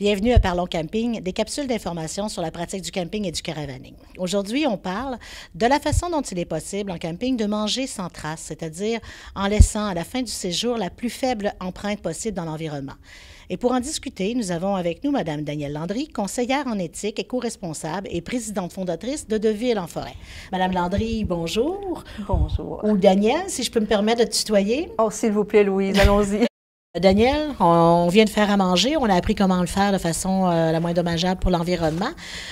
Bienvenue à Parlons Camping, des capsules d'information sur la pratique du camping et du caravaning. Aujourd'hui, on parle de la façon dont il est possible en camping de manger sans trace, c'est-à-dire en laissant à la fin du séjour la plus faible empreinte possible dans l'environnement. Et pour en discuter, nous avons avec nous Mme Danielle Landry, conseillère en éthique, éco-responsable et présidente fondatrice de Deville en forêt. Mme Landry, bonjour. Bonjour. Ou Danielle, si je peux me permettre de te tutoyer. Oh, s'il vous plaît, Louise, allons-y. Danielle, on vient de faire à manger. On a appris comment le faire de façon la moins dommageable pour l'environnement.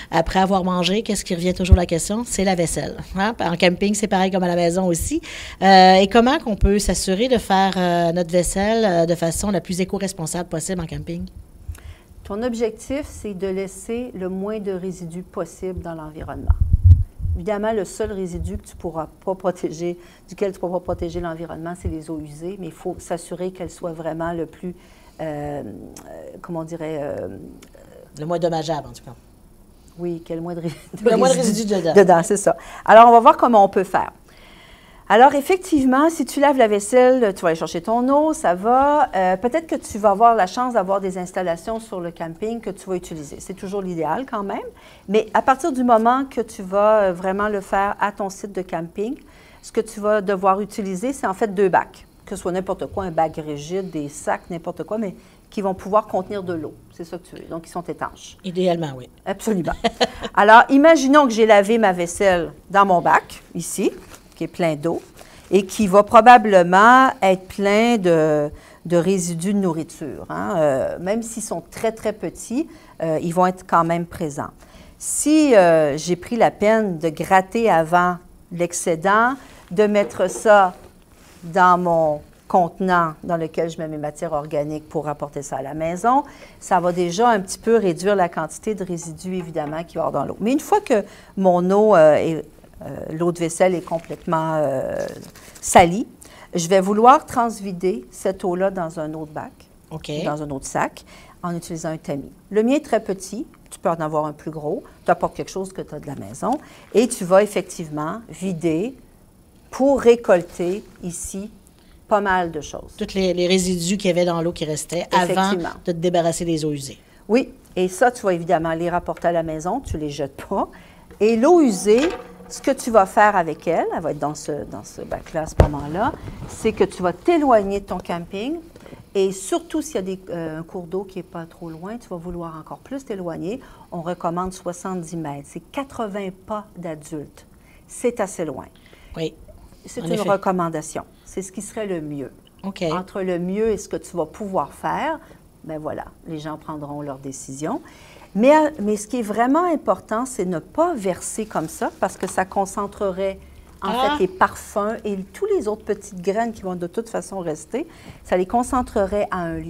Après avoir mangé, qu'est-ce qui revient toujours la question? C'est la vaisselle. Hein? En camping, c'est pareil comme à la maison aussi. Et comment qu'on peut s'assurer de faire notre vaisselle de façon la plus éco-responsable possible en camping? Ton objectif, c'est de laisser le moins de résidus possible dans l'environnement. Évidemment, le seul résidu que tu pourras pas protéger, duquel tu ne pourras pas protéger l'environnement, c'est les eaux usées, mais il faut s'assurer qu'elles soient vraiment le plus, comment on dirait... le moins dommageable, en tout cas. Oui, qu'il y ait le moins de résidus dedans. Dedans, c'est ça. Alors, on va voir comment on peut faire. Alors, effectivement, si tu laves la vaisselle, tu vas aller chercher ton eau, ça va. Peut-être que tu vas avoir la chance d'avoir des installations sur le camping que tu vas utiliser. C'est toujours l'idéal quand même. Mais à partir du moment que tu vas vraiment le faire à ton site de camping, ce que tu vas devoir utiliser, c'est en fait 2 bacs. Que ce soit n'importe quoi, un bac rigide, des sacs, n'importe quoi, mais qui vont pouvoir contenir de l'eau. C'est ça que tu veux. Donc, ils sont étanches. Idéalement, oui. Absolument. Alors, imaginons que j'ai lavé ma vaisselle dans mon bac, ici, qui est plein d'eau, et qui va probablement être plein de résidus de nourriture. Hein. Même s'ils sont très, très petits, ils vont être quand même présents. Si j'ai pris la peine de gratter avant l'excédent, de mettre ça dans mon contenant dans lequel je mets mes matières organiques pour apporter ça à la maison, ça va déjà un petit peu réduire la quantité de résidus, évidemment, qu'il va y avoir dans l'eau. Mais une fois que mon eau l'eau de vaisselle est complètement salie, je vais vouloir transvider cette eau-là dans un autre bac, dans un autre sac, en utilisant un tamis. Le mien est très petit, tu peux en avoir un plus gros, tu apportes quelque chose que tu as de la maison, et tu vas effectivement vider pour récolter ici pas mal de choses. Tous les résidus qu'il y avait dans l'eau qui restaient avant de te débarrasser des eaux usées. Oui, et ça, tu vas évidemment les rapporter à la maison, tu ne les jettes pas. Et l'eau usée, ce que tu vas faire avec elle, elle va être dans ce bac-là à ce moment-là, c'est que tu vas t'éloigner de ton camping et surtout s'il y a un cours d'eau qui n'est pas trop loin, tu vas vouloir encore plus t'éloigner. On recommande 70 mètres. C'est 80 pas d'adultes. C'est assez loin. Oui. C'est une recommandation. C'est ce qui serait le mieux. OK. Entre le mieux et ce que tu vas pouvoir faire, bien voilà, les gens prendront leur décision. Mais ce qui est vraiment important, c'est ne pas verser comme ça parce que ça concentrerait en fait les parfums et tous les autres petites graines qui vont de toute façon rester. Ça les concentrerait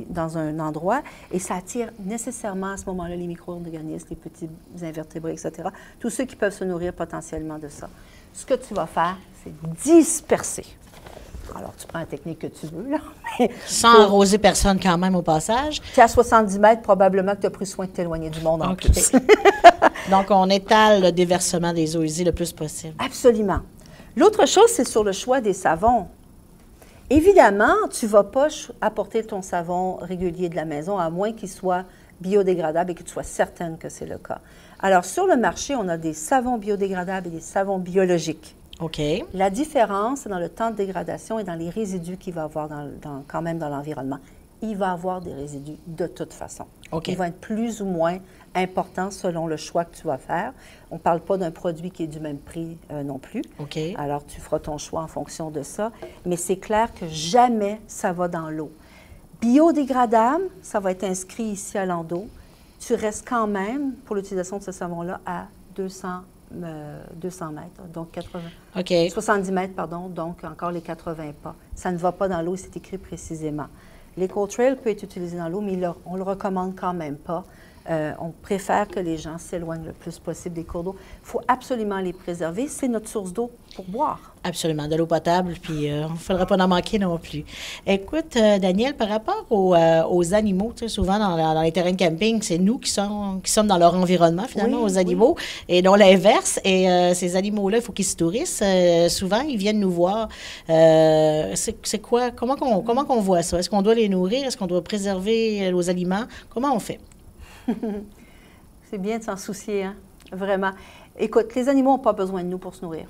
dans un endroit et ça attire nécessairement à ce moment-là les micro-organismes, les petits invertébrés, etc. Tous ceux qui peuvent se nourrir potentiellement de ça. Ce que tu vas faire, c'est disperser. Alors, tu prends la technique que tu veux, là. Sans arroser personne quand même au passage. Tu es à 70 mètres, probablement que tu as pris soin de t'éloigner du monde en plus. Donc, on étale le déversement des eaux usées le plus possible. Absolument. L'autre chose, c'est sur le choix des savons. Évidemment, tu ne vas pas apporter ton savon régulier de la maison, à moins qu'il soit biodégradable et que tu sois certaine que c'est le cas. Alors, sur le marché, on a des savons biodégradables et des savons biologiques. OK. La différence, c'est dans le temps de dégradation et dans les résidus qu'il va y avoir quand même dans l'environnement. Il va y avoir des résidus de toute façon. OK. Ils vont être plus ou moins importants selon le choix que tu vas faire. On ne parle pas d'un produit qui est du même prix non plus. OK. Alors, tu feras ton choix en fonction de ça. Mais c'est clair que jamais ça va dans l'eau. Biodégradable, ça va être inscrit ici à l'endos. Tu restes quand même, pour l'utilisation de ce savon-là, à 200 mètres, donc 80. OK. 70 mètres, pardon, donc encore les 80 pas. Ça ne va pas dans l'eau, c'est écrit précisément. L'EcoTrail peut être utilisé dans l'eau, mais on le recommande quand même pas. On préfère que les gens s'éloignent le plus possible des cours d'eau. Il faut absolument les préserver. C'est notre source d'eau pour boire. Absolument, de l'eau potable, puis il ne faudrait pas en manquer non plus. Écoute, Danielle, par rapport aux animaux, tu sais, souvent dans les terrains de camping, c'est nous qui sommes dans leur environnement, finalement, aux animaux, et non l'inverse. Et ces animaux-là, il faut qu'ils se nourrissent. Souvent, ils viennent nous voir. C'est quoi? Comment qu'on voit ça? Est-ce qu'on doit les nourrir? Est-ce qu'on doit préserver nos aliments? Comment on fait? C'est bien de s'en soucier, hein? Vraiment. Écoute, les animaux n'ont pas besoin de nous pour se nourrir.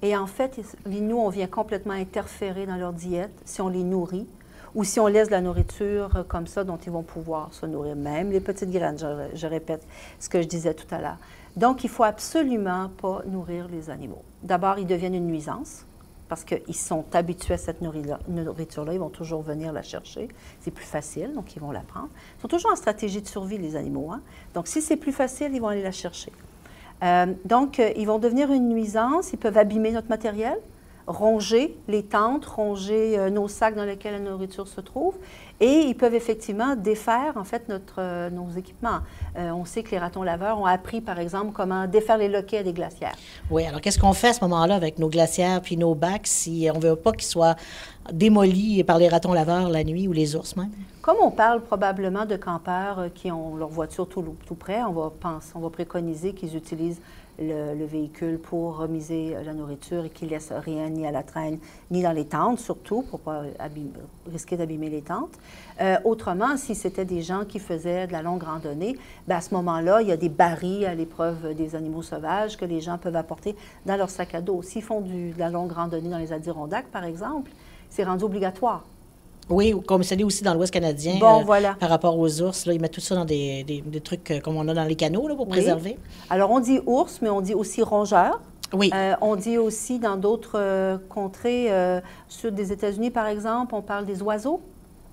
Et en fait, nous, on vient complètement interférer dans leur diète si on les nourrit ou si on laisse de la nourriture comme ça dont ils vont pouvoir se nourrir. Même les petites graines, je répète ce que je disais tout à l'heure. Donc, il ne faut absolument pas nourrir les animaux. D'abord, ils deviennent une nuisance parce qu'ils sont habitués à cette nourriture-là. Ils vont toujours venir la chercher. C'est plus facile, donc ils vont la prendre. Ils sont toujours en stratégie de survie, les animaux, hein? Donc, si c'est plus facile, ils vont aller la chercher. Donc, ils vont devenir une nuisance. Ils peuvent abîmer notre matériel, ronger les tentes, ronger nos sacs dans lesquels la nourriture se trouve. Et ils peuvent effectivement défaire, en fait, nos équipements. On sait que les ratons laveurs ont appris, par exemple, comment défaire les loquets à des glacières. Oui, alors qu'est-ce qu'on fait à ce moment-là avec nos glacières puis nos bacs si on ne veut pas qu'ils soient démolis par les ratons laveurs la nuit ou les ours même? Comme on parle probablement de campeurs qui ont leur voiture tout près, on va préconiser qu'ils utilisent le véhicule pour remiser la nourriture et qu'ils ne laissent rien ni à la traîne, ni dans les tentes, surtout, pour ne pas risquer d'abîmer les tentes. Autrement, si c'était des gens qui faisaient de la longue randonnée, bien à ce moment-là, il y a des barils à l'épreuve des animaux sauvages que les gens peuvent apporter dans leur sac à dos. S'ils font de la longue randonnée dans les Adirondacks, par exemple, c'est rendu obligatoire. Oui, comme c'est aussi dans l'Ouest canadien, voilà. Par rapport aux ours, là, ils mettent tout ça dans des trucs comme on a dans les canaux là, pour préserver. Alors, on dit ours, mais on dit aussi rongeur. Oui. On dit aussi dans d'autres contrées, sud des États-Unis, par exemple, on parle des oiseaux.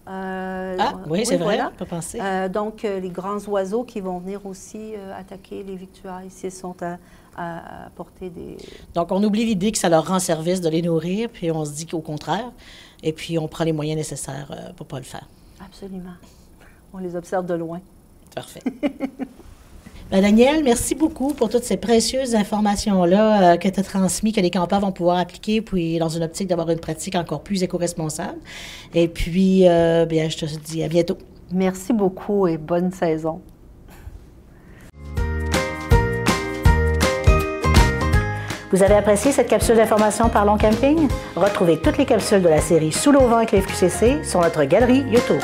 Oui, c'est vrai, on peut penser. Donc, les grands oiseaux qui vont venir aussi attaquer les victuailles s'ils sont à portée des... Donc, on oublie l'idée que ça leur rend service de les nourrir, puis on se dit qu'au contraire, et puis on prend les moyens nécessaires pour ne pas le faire. Absolument. On les observe de loin. Parfait. Ben, Danielle, merci beaucoup pour toutes ces précieuses informations-là que tu as transmises, que les campeurs vont pouvoir appliquer, puis dans une optique d'avoir une pratique encore plus éco-responsable. Et puis, bien, je te dis à bientôt. Merci beaucoup et bonne saison. Vous avez apprécié cette capsule d'information Parlons Camping? Retrouvez toutes les capsules de la série Sous l'auvent avec les FQCC sur notre galerie YouTube.